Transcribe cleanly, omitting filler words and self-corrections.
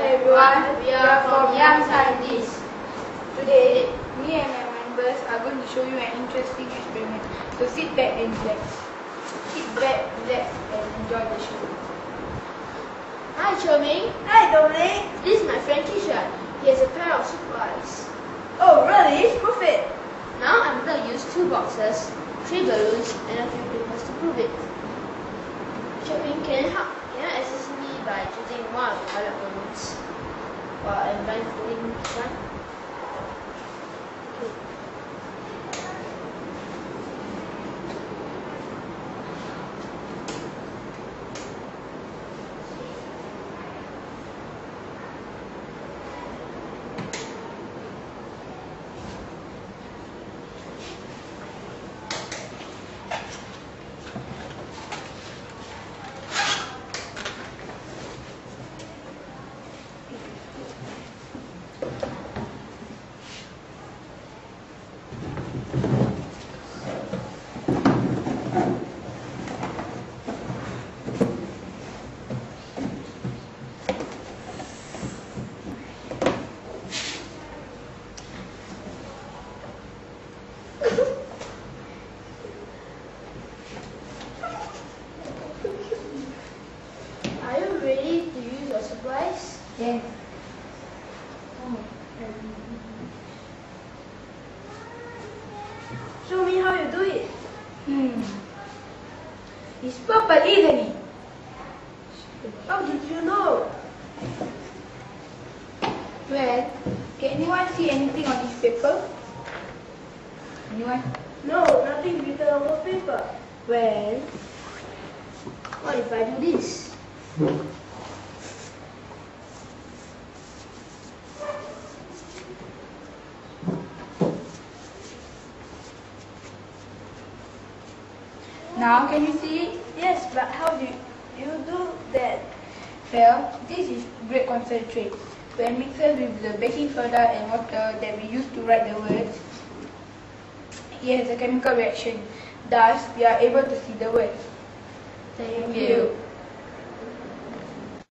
everyone, we are from Young Scientists. Today, me and my members are going to show you an interesting experiment. So sit back and relax. Sit back, relax, and enjoy the show. Hi Xiaoming, Hi Dominic. this is my friend Kishan. He has a pair of supplies. Oh really? Prove it. Now I'm going to use 2 boxes, 3 balloons, and a few papers to prove it. Xiaoming, can you assist me by choosing one of the colored balloons while I'm blindfolding one? Are you ready to use your supplies? Yes. Show me how you do it. It's purple, isn't it? How did you know? Well, can anyone see anything on this paper? Anyone? No, nothing written on the paper. Well, What if I do this? now can you see it? Yes, but how do you do that? Well, this is grape concentrate. When mixed with the baking soda and water that we use to write the words, it has a chemical reaction. Thus, we are able to see the words. Thank you.